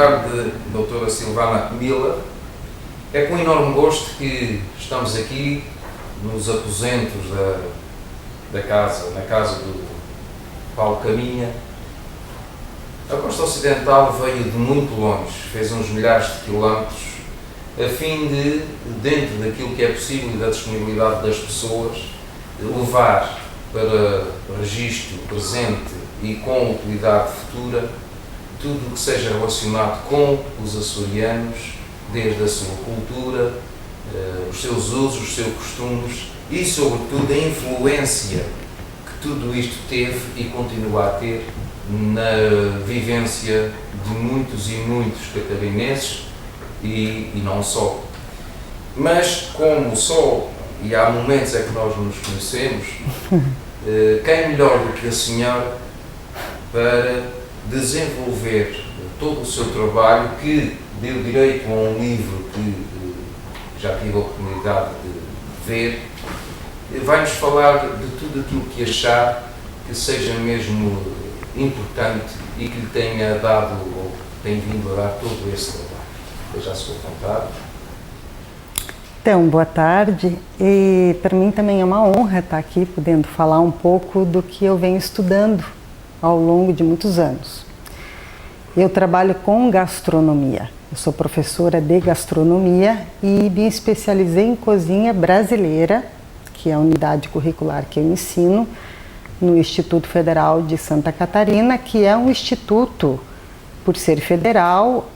trabalho de doutora Silvana Miller. É com enorme gosto que estamos aqui nos aposentos na casa do Paulo Caminha. A costa ocidental veio de muito longe, fez uns milhares de quilómetros, a fim de, dentro daquilo que é possível e da disponibilidade das pessoas, levar para registro presente e com utilidade futura tudo o que seja relacionado com os açorianos, desde a sua cultura, os seus usos, os seus costumes e, sobretudo, a influência que tudo isto teve e continua a ter na vivência de muitos e muitos catarinenses e não só. Mas como só, e há momentos é que nós nos conhecemos, quem melhor do que a senhora para desenvolver todo o seu trabalho, que deu direito a um livro que já tive a oportunidade de ver, vai-nos falar de tudo aquilo que achar que seja mesmo importante e que lhe tenha dado ou tem vindo a dar todo esse trabalho. Esteja à sua vontade. Então, boa tarde. E para mim também é uma honra estar aqui podendo falar um pouco do que eu venho estudando ao longo de muitos anos. Eu trabalho com gastronomia. Eu sou professora de gastronomia e me especializei em cozinha brasileira, que é a unidade curricular que eu ensino no Instituto Federal de Santa Catarina, que é um instituto, por ser federal,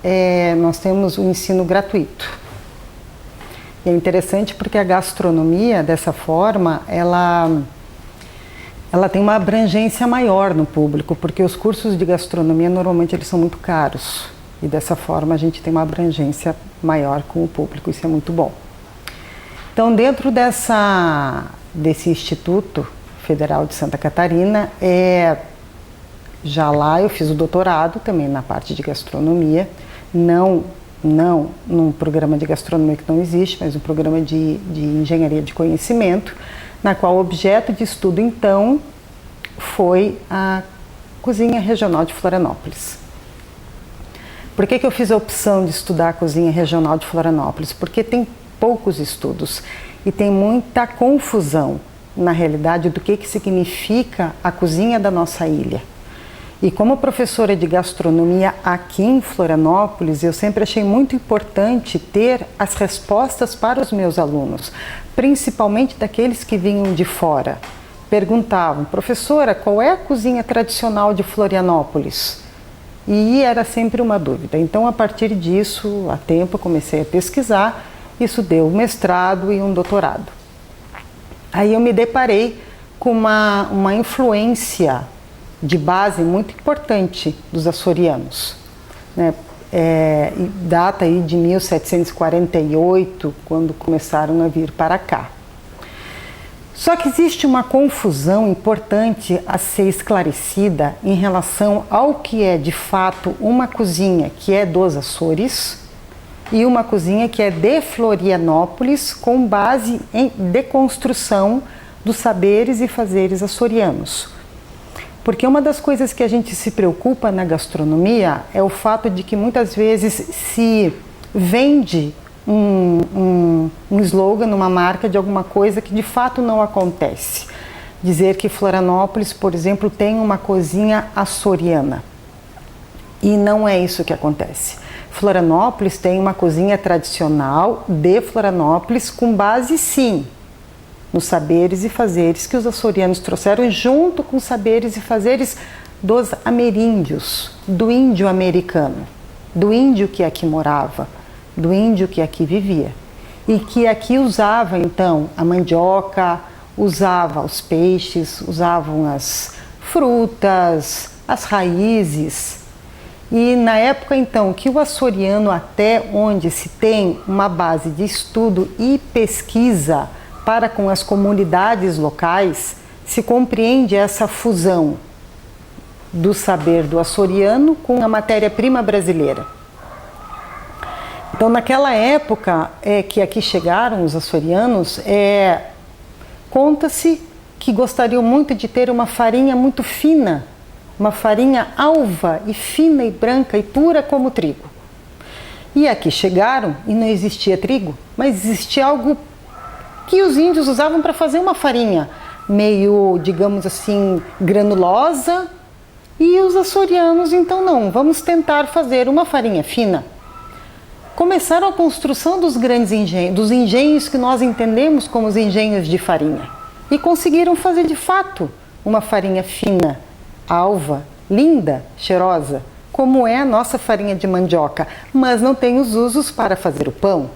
nós temos o ensino gratuito. E é interessante porque a gastronomia, dessa forma, ela tem uma abrangência maior no público, porque os cursos de gastronomia normalmente eles são muito caros. E dessa forma a gente tem uma abrangência maior com o público, isso é muito bom. Então, dentro desse Instituto Federal de Santa Catarina, já lá eu fiz o doutorado também na parte de gastronomia, não num programa de gastronomia que não existe, mas um programa de engenharia de conhecimento, na qual o objeto de estudo, então, foi a cozinha regional de Florianópolis. Por que eu fiz a opção de estudar a cozinha regional de Florianópolis? Porque tem poucos estudos e tem muita confusão, na realidade, do que significa a cozinha da nossa ilha. E como professora de gastronomia aqui em Florianópolis, eu sempre achei muito importante ter as respostas para os meus alunos, principalmente daqueles que vinham de fora. Perguntavam, professora, qual é a cozinha tradicional de Florianópolis? E era sempre uma dúvida. Então, a partir disso, há tempo, eu comecei a pesquisar, isso deu um mestrado e um doutorado. Aí eu me deparei com uma influência de base muito importante dos açorianos, né? Data aí de 1748, quando começaram a vir para cá. Só que existe uma confusão importante a ser esclarecida em relação ao que é de fato uma cozinha que é dos Açores e uma cozinha que é de Florianópolis, com base em deconstrução dos saberes e fazeres açorianos. Porque uma das coisas que a gente se preocupa na gastronomia é o fato de que muitas vezes se vende um slogan, uma marca de alguma coisa que de fato não acontece. Dizer que Florianópolis, por exemplo, tem uma cozinha açoriana. E não é isso que acontece. Florianópolis tem uma cozinha tradicional de Florianópolis com base, sim, nos saberes e fazeres que os açorianos trouxeram, junto com os saberes e fazeres dos ameríndios, do índio americano, do índio que aqui morava, do índio que aqui vivia e que aqui usava então a mandioca, usava os peixes, usavam as frutas, as raízes. E na época então que o açoriano, até onde se tem uma base de estudo e pesquisa para com as comunidades locais, se compreende essa fusão do saber do açoriano com a matéria-prima brasileira. Então, naquela época que aqui chegaram os açorianos, conta-se que gostariam muito de ter uma farinha muito fina, uma farinha alva e fina e branca e pura como o trigo. E aqui chegaram e não existia trigo, mas existia algo que os índios usavam para fazer uma farinha meio, digamos assim, granulosa, e os açorianos, então não, vamos tentar fazer uma farinha fina. Começaram a construção dos grandes engenhos, dos engenhos que nós entendemos como os engenhos de farinha, e conseguiram fazer de fato uma farinha fina, alva, linda, cheirosa, como é a nossa farinha de mandioca, mas não tem os usos para fazer o pão.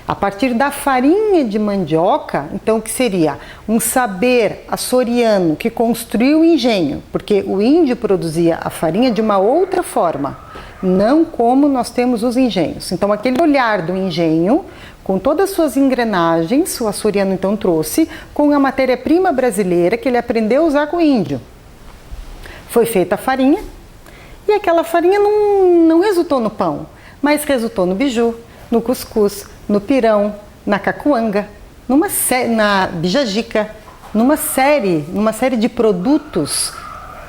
A partir da farinha de mandioca, então, que seria um saber açoriano que construiu o engenho, porque o índio produzia a farinha de uma outra forma, não como nós temos os engenhos. Então, aquele olhar do engenho, com todas as suas engrenagens, o açoriano então trouxe, com a matéria-prima brasileira que ele aprendeu a usar com o índio. Foi feita a farinha, e aquela farinha não resultou no pão, mas resultou no biju, no cuscuz, no pirão, na cacuanga, na bijagica, numa série de produtos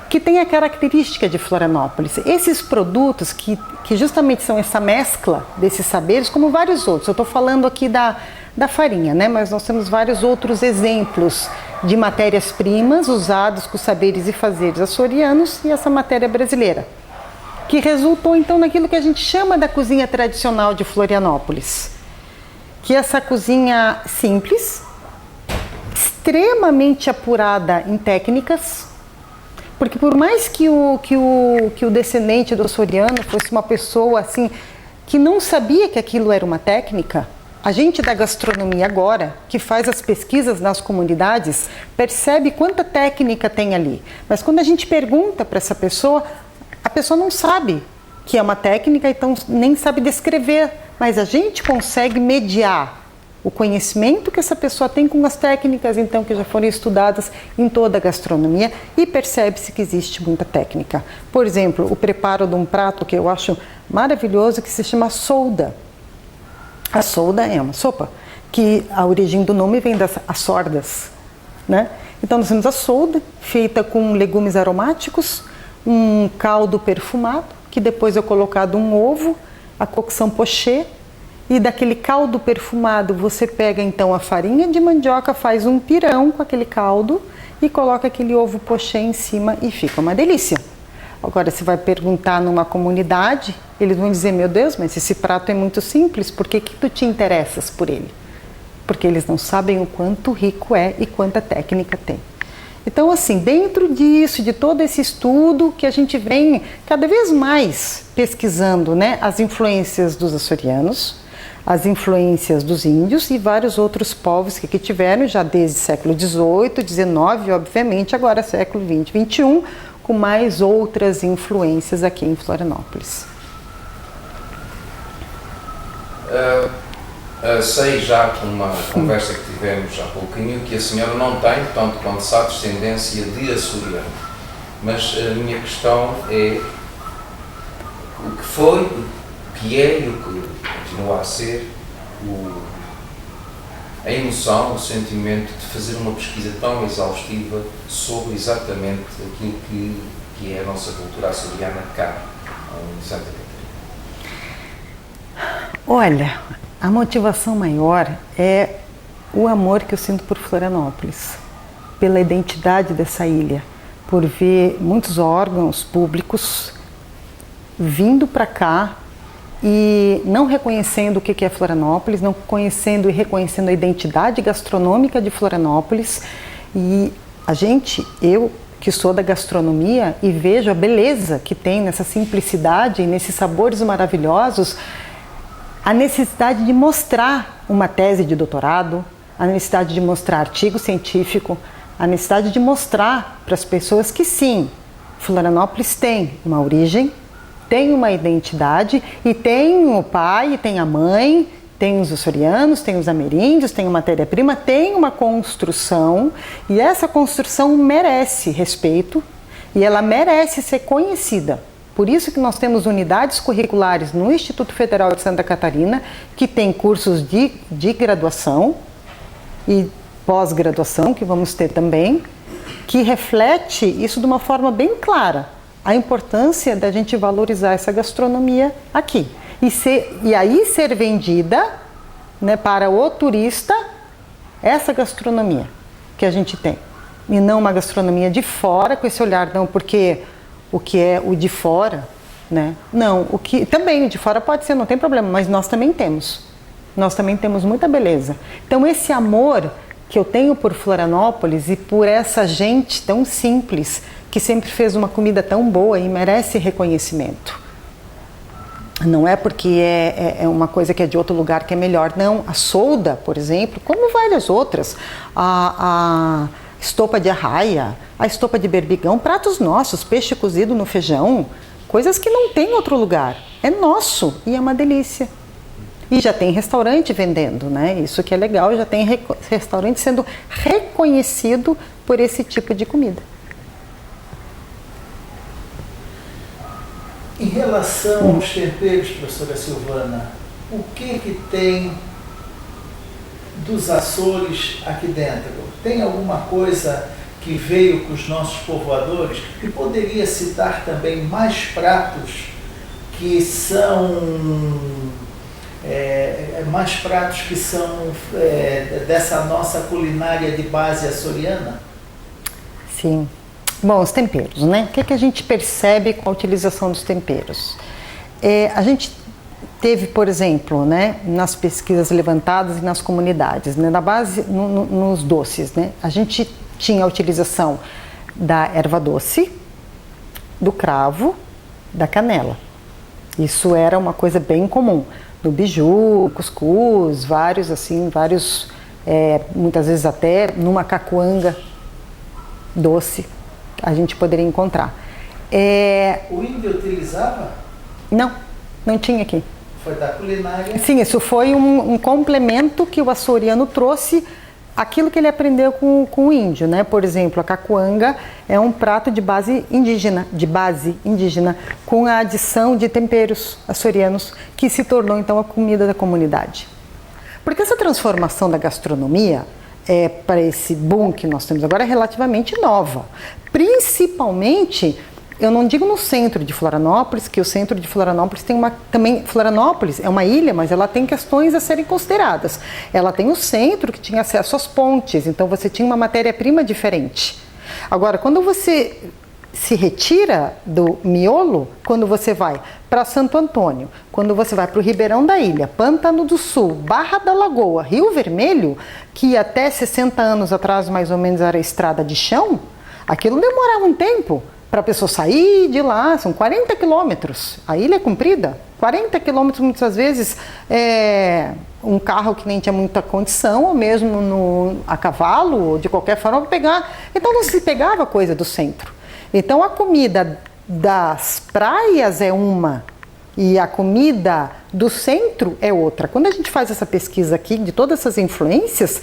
que tem a característica de Florianópolis. Esses produtos que justamente são essa mescla desses saberes, como vários outros. Eu estou falando aqui da farinha, né? Mas nós temos vários outros exemplos de matérias-primas usados com os saberes e fazeres açorianos e essa matéria brasileira, que resultou então naquilo que a gente chama da cozinha tradicional de Florianópolis, que é essa cozinha simples, extremamente apurada em técnicas, porque por mais que o descendente do açoriano fosse uma pessoa assim que não sabia que aquilo era uma técnica, a gente da gastronomia agora, que faz as pesquisas nas comunidades, percebe quanta técnica tem ali. Mas quando a gente pergunta para essa pessoa, a pessoa não sabe que é uma técnica, então nem sabe descrever, mas a gente consegue mediar o conhecimento que essa pessoa tem com as técnicas, então, que já foram estudadas em toda a gastronomia, e percebe-se que existe muita técnica. Por exemplo, o preparo de um prato que eu acho maravilhoso, que se chama solda. A solda é uma sopa, que a origem do nome vem das açordas, né? Então, nós temos a solda, feita com legumes aromáticos, um caldo perfumado, que depois é colocado um ovo, a cocção pochê, e daquele caldo perfumado você pega então a farinha de mandioca, faz um pirão com aquele caldo e coloca aquele ovo pochê em cima e fica uma delícia. Agora, você vai perguntar numa comunidade, eles vão dizer, meu Deus, mas esse prato é muito simples, por que tu te interessas por ele? Porque eles não sabem o quanto rico é e quanta técnica tem. Então, assim, dentro disso, de todo esse estudo que a gente vem cada vez mais pesquisando, né, as influências dos açorianos, as influências dos índios e vários outros povos que aqui tiveram já desde século XVIII, XIX, obviamente, agora século XX, XXI, com mais outras influências aqui em Florianópolis. Sei já com uma conversa que tivemos há pouquinho que a senhora não tem, tanto quanto sabe, descendência de açoriano. Mas a minha questão é o que foi, o que é e o que continua a ser a emoção, o sentimento de fazer uma pesquisa tão exaustiva sobre exatamente aquilo que é a nossa cultura açoriana cá em Santa Catarina. Olha, a motivação maior é o amor que eu sinto por Florianópolis, pela identidade dessa ilha, por ver muitos órgãos públicos vindo para cá e não reconhecendo o que é Florianópolis, não conhecendo e reconhecendo a identidade gastronômica de Florianópolis. E eu que sou da gastronomia e vejo a beleza que tem nessa simplicidade e nesses sabores maravilhosos, a necessidade de mostrar uma tese de doutorado, a necessidade de mostrar artigo científico, a necessidade de mostrar para as pessoas que sim, Florianópolis tem uma origem, tem uma identidade e tem o pai, tem a mãe, tem os açorianos, tem os ameríndios, tem a matéria-prima, tem uma construção e essa construção merece respeito e ela merece ser conhecida. Por isso que nós temos unidades curriculares no Instituto Federal de Santa Catarina que tem cursos de graduação e pós-graduação, que vamos ter também, que reflete isso de uma forma bem clara. A importância da gente valorizar essa gastronomia aqui. e aí ser vendida, né, para o turista essa gastronomia que a gente tem. E não uma gastronomia de fora, com esse olhar, não, porque o que é o de fora, né? Não, o que também o de fora pode ser, não tem problema, mas nós também temos. Nós também temos muita beleza. Então esse amor que eu tenho por Florianópolis e por essa gente tão simples, que sempre fez uma comida tão boa e merece reconhecimento. Não é porque é uma coisa que é de outro lugar que é melhor, não. A solda, por exemplo, como várias outras, a estopa de arraia, a estopa de berbigão, pratos nossos, peixe cozido no feijão, coisas que não tem em outro lugar. É nosso e é uma delícia. E já tem restaurante vendendo, né? Isso que é legal, já tem restaurante sendo reconhecido por esse tipo de comida. Em relação aos temperos, professora Silvana, o que tem dos Açores aqui dentro? Tem alguma coisa que veio com os nossos povoadores? E poderia citar também mais pratos que são dessa nossa culinária de base açoriana? Sim. Bom, os temperos, né? O que a gente percebe com a utilização dos temperos? A gente teve, por exemplo, né, nas pesquisas levantadas e nas comunidades, né, na base, nos doces, né, a gente tinha a utilização da erva doce, do cravo, da canela. Isso era uma coisa bem comum. No biju, cuscuz, vários, muitas vezes até numa cacuanga doce, a gente poderia encontrar. O índio utilizava? Não tinha aqui. Foi da culinária? Sim, isso foi um complemento que o açoriano trouxe aquilo que ele aprendeu com o índio, né? Por exemplo, a cacuanga é um prato de base indígena, com a adição de temperos açorianos, que se tornou então a comida da comunidade. Porque essa transformação da gastronomia, para esse boom que nós temos agora, é relativamente nova. Principalmente, eu não digo no centro de Florianópolis, que o centro de Florianópolis tem Florianópolis é uma ilha, mas ela tem questões a serem consideradas. Ela tem o centro que tinha acesso às pontes, então você tinha uma matéria-prima diferente. Agora, quando você se retira do miolo, quando você vai para Santo Antônio, quando você vai para o Ribeirão da Ilha, Pântano do Sul, Barra da Lagoa, Rio Vermelho, que até 60 anos atrás mais ou menos era estrada de chão, aquilo demorava um tempo para a pessoa sair de lá, são 40 quilômetros, a ilha é comprida, 40 quilômetros muitas vezes, um carro que nem tinha muita condição, ou mesmo a cavalo, ou de qualquer forma, pegar, então não se pegava coisa do centro. Então a comida das praias é uma e a comida do centro é outra. Quando a gente faz essa pesquisa aqui de todas essas influências,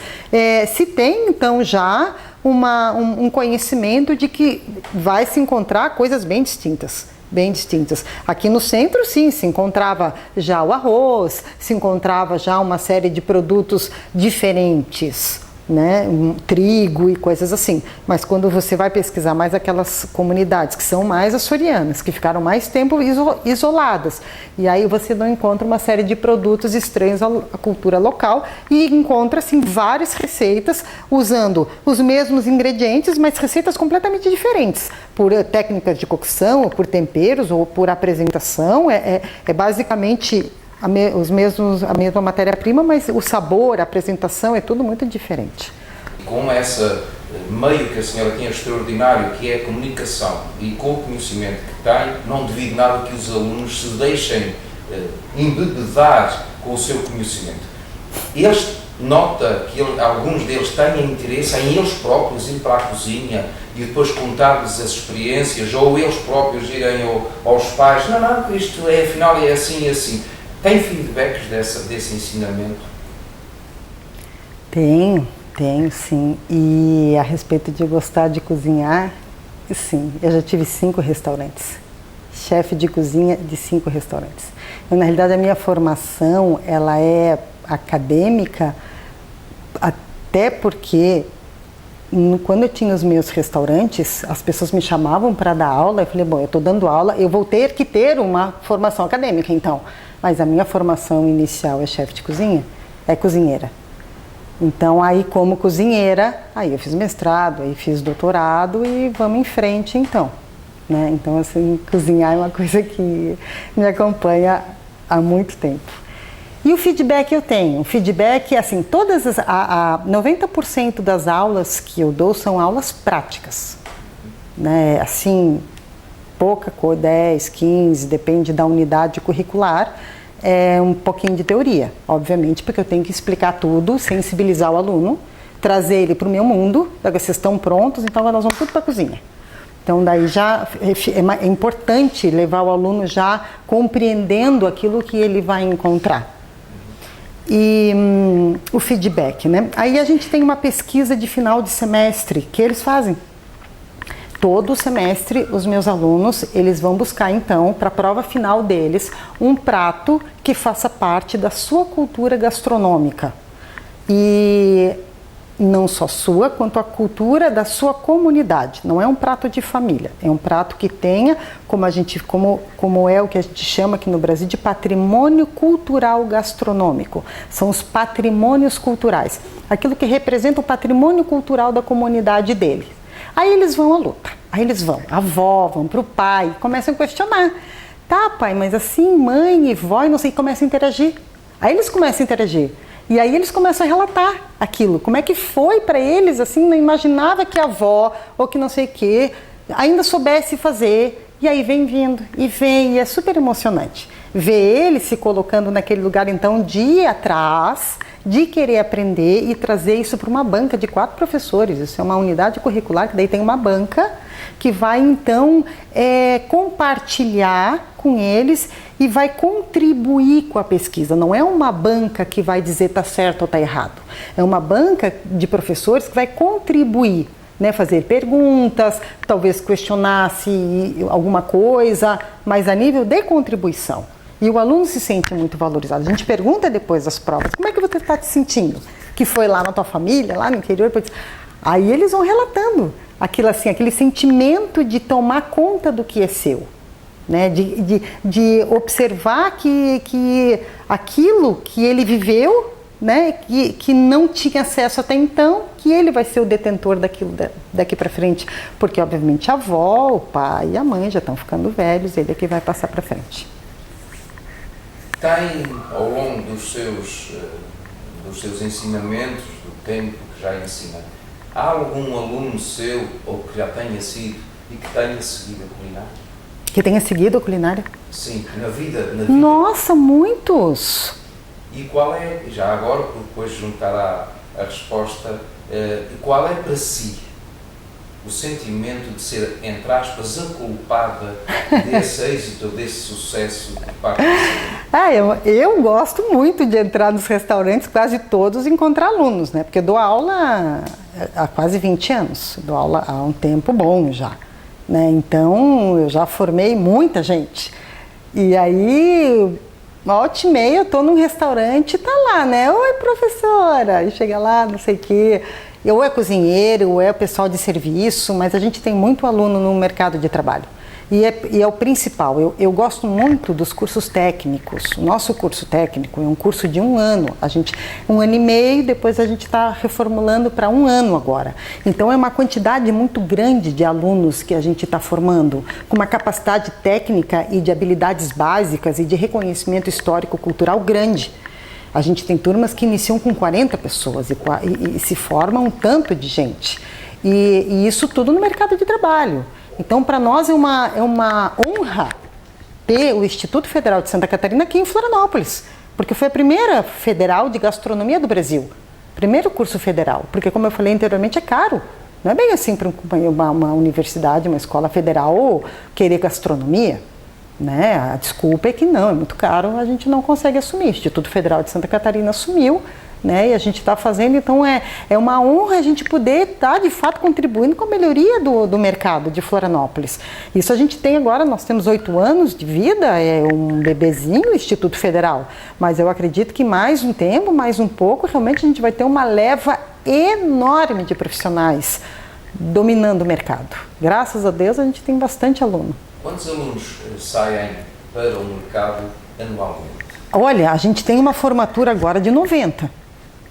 se tem então já um conhecimento de que vai se encontrar coisas bem distintas. Aqui no centro, sim, se encontrava já o arroz, se encontrava já uma série de produtos diferentes, né? Trigo e coisas assim. Mas quando você vai pesquisar mais aquelas comunidades que são mais açorianas, que ficaram mais tempo isoladas, e aí você não encontra uma série de produtos estranhos à cultura local e encontra assim várias receitas usando os mesmos ingredientes, mas receitas completamente diferentes, por técnicas de cocção, ou por temperos, ou por apresentação. É basicamente a mesma matéria-prima, mas o sabor, a apresentação é tudo muito diferente. Com essa meio que a senhora tem extraordinário, que é a comunicação, e com o conhecimento que tem, não duvido nada que os alunos se deixem embebedar com o seu conhecimento. Eles nota que alguns deles têm interesse em eles próprios ir para a cozinha e depois contar-lhes as experiências, ou eles próprios irem aos pais, não, isto afinal é assim e assim. Tem feedbacks desse ensinamento? Tenho sim. E a respeito de gostar de cozinhar, sim, eu já tive 5 restaurantes. Chefe de cozinha de 5 restaurantes. Eu, na realidade, a minha formação, ela é acadêmica, até porque quando eu tinha os meus restaurantes, as pessoas me chamavam para dar aula. Eu falei, bom, eu estou dando aula, eu vou ter que ter uma formação acadêmica, então. Mas a minha formação inicial é chefe de cozinha, é cozinheira. Então, aí como cozinheira, aí eu fiz mestrado, aí fiz doutorado e vamos em frente, então. Né? Então, assim, cozinhar é uma coisa que me acompanha há muito tempo. E o feedback eu tenho. O feedback, assim, 90% das aulas que eu dou são aulas práticas. Né? Assim, pouca, 10, 15, depende da unidade curricular, é um pouquinho de teoria, obviamente, porque eu tenho que explicar tudo, sensibilizar o aluno, trazer ele para o meu mundo, vocês estão prontos, então nós vamos tudo para a cozinha. Então, daí já é importante levar o aluno já compreendendo aquilo que ele vai encontrar. E o feedback, né? Aí a gente tem uma pesquisa de final de semestre que eles fazem. Todo semestre, os meus alunos, eles vão buscar, então, para a prova final deles, um prato que faça parte da sua cultura gastronômica. E não só sua, quanto a cultura da sua comunidade. Não é um prato de família, é um prato que tenha, como é o que a gente chama aqui no Brasil, de patrimônio cultural gastronômico. São os patrimônios culturais, aquilo que representa o patrimônio cultural da comunidade deles. Aí eles vão à luta, aí eles vão, a avó, vão para o pai, começam a questionar. Tá, pai, mas assim, mãe e vó, e não sei, começam a interagir. Aí eles começam a interagir. E aí eles começam a relatar aquilo, como é que foi para eles, assim, não imaginava que a avó, ou que não sei o quê, ainda soubesse fazer, e aí vem vindo, e vem, e é super emocionante. Ver ele se colocando naquele lugar, então, de ir atrás, de querer aprender e trazer isso para uma banca de 4 professores, isso é uma unidade curricular, que daí tem uma banca, que vai, então, compartilhar com eles e vai contribuir com a pesquisa. Não é uma banca que vai dizer está certo ou está errado. É uma banca de professores que vai contribuir, né, fazer perguntas, talvez questionar se alguma coisa, mas a nível de contribuição. E o aluno se sente muito valorizado. A gente pergunta depois das provas, como é que você está te sentindo? Que foi lá na tua família, lá no interior? Aí eles vão relatando aquilo assim, aquele sentimento de tomar conta do que é seu. Né, de observar que aquilo que ele viveu, né, que não tinha acesso até então, que ele vai ser o detentor daquilo daqui para frente, porque obviamente a avó, o pai e a mãe já estão ficando velhos, ele é que vai passar para frente. Tem, ao longo dos seus ensinamentos, do tempo que já ensina, há algum aluno seu, ou que já tenha sido e que tenha seguido a culinária? Que tenha seguido a culinária? Sim, na vida. Nossa, muitos! E qual é, já agora, por depois juntar a resposta, qual é para si o sentimento de ser, entre aspas, a culpada desse êxito, desse sucesso de parte de eu gosto muito de entrar nos restaurantes, quase todos, e encontrar alunos, né? Porque eu dou aula há quase 20 anos, dou aula há um tempo bom já. Né? Então, eu já formei muita gente. E aí, volta e meia, eu estou num restaurante e tá lá, né? Oi, professora! E chega lá, não sei o quê. Ou é cozinheiro, ou é pessoal de serviço, mas a gente tem muito aluno no mercado de trabalho. E é o principal. Eu gosto muito dos cursos técnicos. O nosso curso técnico é um curso de 1 ano. 1 ano e meio, depois a gente está reformulando para 1 ano agora. Então é uma quantidade muito grande de alunos que a gente está formando, com uma capacidade técnica e de habilidades básicas e de reconhecimento histórico-cultural grande. A gente tem turmas que iniciam com 40 pessoas e se formam um tanto de gente. E isso tudo no mercado de trabalho. Então, para nós é uma honra ter o Instituto Federal de Santa Catarina aqui em Florianópolis, porque foi a primeira federal de gastronomia do Brasil, primeiro curso federal, porque, como eu falei anteriormente, é caro. Não é bem assim para uma universidade, uma escola federal querer gastronomia, né? A desculpa é que não, é muito caro, a gente não consegue assumir. O Instituto Federal de Santa Catarina assumiu, né? E a gente está fazendo, então é uma honra a gente poder estar de fato contribuindo com a melhoria do mercado de Florianópolis. Isso a gente tem agora, nós temos 8 anos de vida, é um bebezinho o Instituto Federal, mas eu acredito que mais um tempo, mais um pouco, realmente a gente vai ter uma leva enorme de profissionais dominando o mercado. Graças a Deus a gente tem bastante aluno. Quantos alunos saem para o mercado anualmente? Olha, a gente tem uma formatura agora de 90,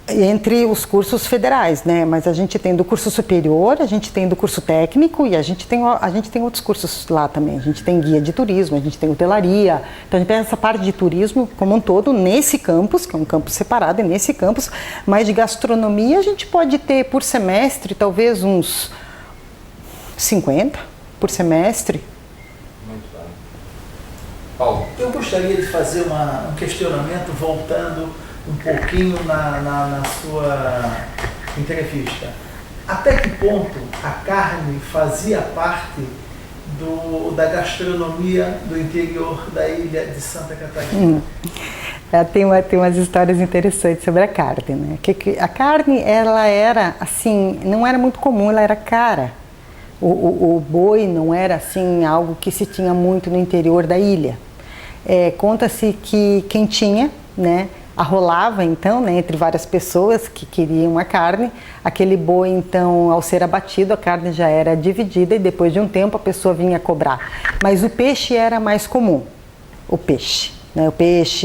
entre os cursos federais, né? Mas a gente tem do curso superior, a gente tem do curso técnico e a gente tem outros cursos lá também. A gente tem guia de turismo, a gente tem hotelaria. Então a gente tem essa parte de turismo como um todo nesse campus, que é um campus separado, e nesse campus, mas de gastronomia a gente pode ter por semestre talvez uns 50 por semestre. Muito bem. Paulo? Eu gostaria de fazer um questionamento voltando um pouquinho na sua entrevista. Até que ponto a carne fazia parte da gastronomia do interior da ilha de Santa Catarina? Tem umas histórias interessantes sobre a carne, né? A carne, ela era assim, não era muito comum, ela era cara. O boi não era assim algo que se tinha muito no interior da ilha. Conta-se que quem tinha, né, arrolava então, né, entre várias pessoas que queriam a carne, aquele boi então, ao ser abatido, a carne já era dividida e depois de um tempo a pessoa vinha cobrar. Mas o peixe era mais comum, o peixe, né,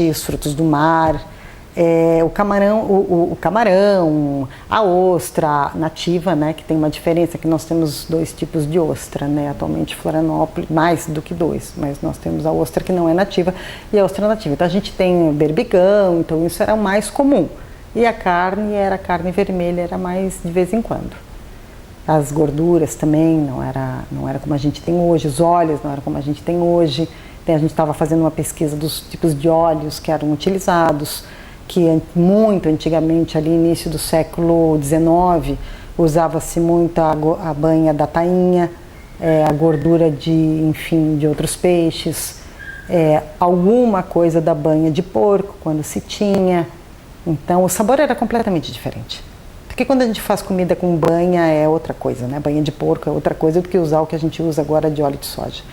os frutos do mar, o camarão, a ostra nativa, né, que tem uma diferença, que nós temos 2 tipos de ostra, né, atualmente em Florianópolis, mais do que 2, mas nós temos a ostra que não é nativa e a ostra nativa. Então a gente tem o berbigão, então isso era o mais comum. E a carne era carne vermelha, era mais de vez em quando. As gorduras também não era como a gente tem hoje, os óleos não eram como a gente tem hoje. A gente estava fazendo uma pesquisa dos tipos de óleos que eram utilizados, que muito antigamente, ali início do século XIX, usava-se muito a banha da tainha, a gordura de outros peixes, alguma coisa da banha de porco, quando se tinha. Então, o sabor era completamente diferente. Porque quando a gente faz comida com banha é outra coisa, né? Banha de porco é outra coisa do que usar o que a gente usa agora de óleo de soja,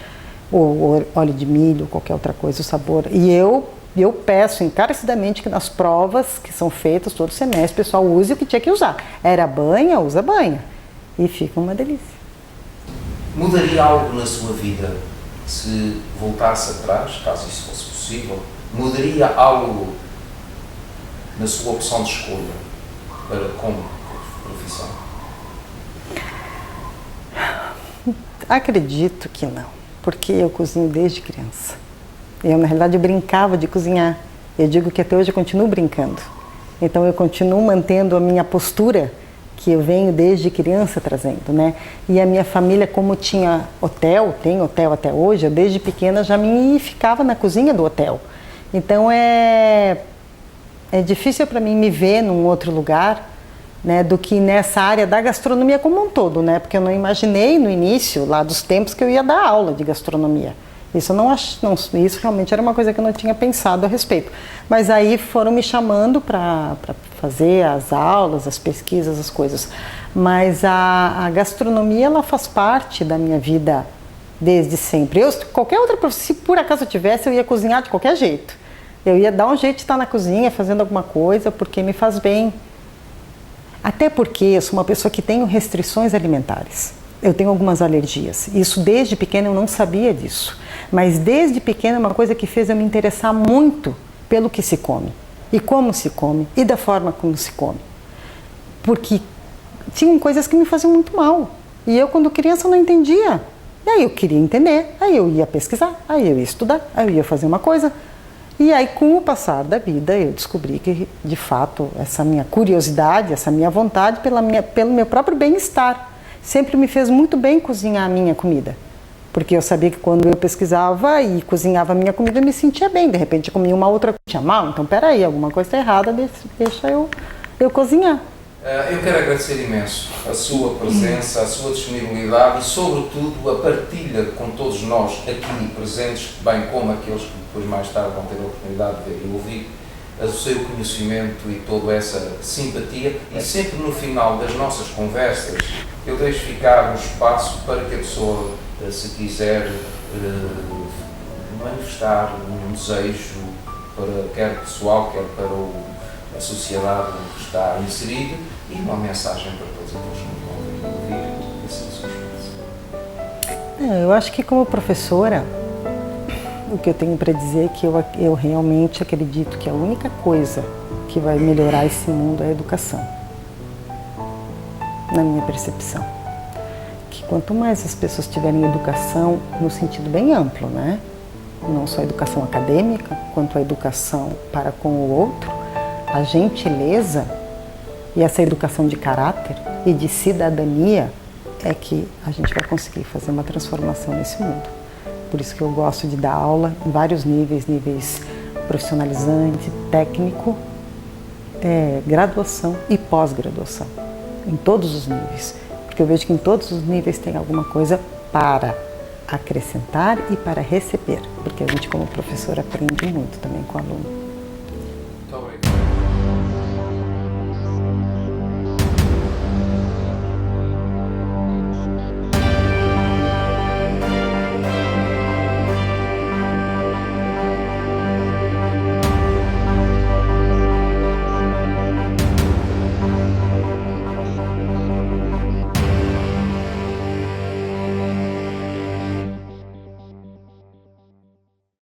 ou óleo de milho, qualquer outra coisa, o sabor. E eu peço encarecidamente que nas provas que são feitas todo semestre, o pessoal use o que tinha que usar. Era banha, usa banha. E fica uma delícia. Mudaria algo na sua vida se voltasse atrás, caso isso fosse possível? Mudaria algo na sua opção de escolha como profissão? Acredito que não, porque eu cozinho desde criança. Eu, na realidade, brincava de cozinhar. Eu digo que até hoje eu continuo brincando. Então, eu continuo mantendo a minha postura, que eu venho desde criança trazendo, né? E a minha família, como tinha hotel, tem hotel até hoje, eu desde pequena já ficava na cozinha do hotel. Então, é difícil para mim me ver num outro lugar, né, do que nessa área da gastronomia como um todo, né? Porque eu não imaginei no início, lá dos tempos, que eu ia dar aula de gastronomia. Isso isso realmente era uma coisa que eu não tinha pensado a respeito. Mas aí foram me chamando para fazer as aulas, as pesquisas, as coisas. Mas a gastronomia, ela faz parte da minha vida desde sempre. Qualquer outra profissão, se por acaso eu tivesse, eu ia cozinhar de qualquer jeito. Eu ia dar um jeito de estar na cozinha, fazendo alguma coisa, porque me faz bem. Até porque eu sou uma pessoa que tem restrições alimentares. Eu tenho algumas alergias. Isso desde pequena eu não sabia disso. Mas desde pequena é uma coisa que fez eu me interessar muito pelo que se come. E como se come. E da forma como se come. Porque tinham coisas que me faziam muito mal. E eu, quando criança, não entendia. E aí eu queria entender. Aí eu ia pesquisar. Aí eu ia estudar. Aí eu ia fazer uma coisa. E aí, com o passar da vida, eu descobri que, de fato, essa minha curiosidade, essa minha vontade pelo meu próprio bem-estar, sempre me fez muito bem cozinhar a minha comida. Porque eu sabia que quando eu pesquisava e cozinhava a minha comida, eu me sentia bem. De repente, eu comia uma outra coisa mal. Então, peraí, alguma coisa está errada, deixa eu cozinhar. Eu quero agradecer imenso a sua presença, a sua disponibilidade e, sobretudo, a partilha com todos nós aqui presentes, bem como aqueles que depois mais tarde vão ter a oportunidade de ver e ouvir, o seu conhecimento e toda essa simpatia. E sempre no final das nossas conversas, eu deixo ficar um espaço para que a pessoa, se quiser manifestar um desejo, quer pessoal, quer para a sociedade em que está inserido e uma mensagem para todos aqueles que nos vão ouvir e assim sucessivamente. Eu acho que como professora, o que eu tenho para dizer é que eu realmente acredito que a única coisa que vai melhorar esse mundo é a educação, na minha percepção. Que quanto mais as pessoas tiverem educação no sentido bem amplo, né? Não só a educação acadêmica, quanto a educação para com o outro, a gentileza e essa educação de caráter e de cidadania é que a gente vai conseguir fazer uma transformação nesse mundo. Por isso que eu gosto de dar aula em vários níveis, níveis profissionalizante, técnico, graduação e pós-graduação, em todos os níveis. Porque eu vejo que em todos os níveis tem alguma coisa para acrescentar e para receber. Porque a gente como professor aprende muito também com o aluno. Muito obrigado.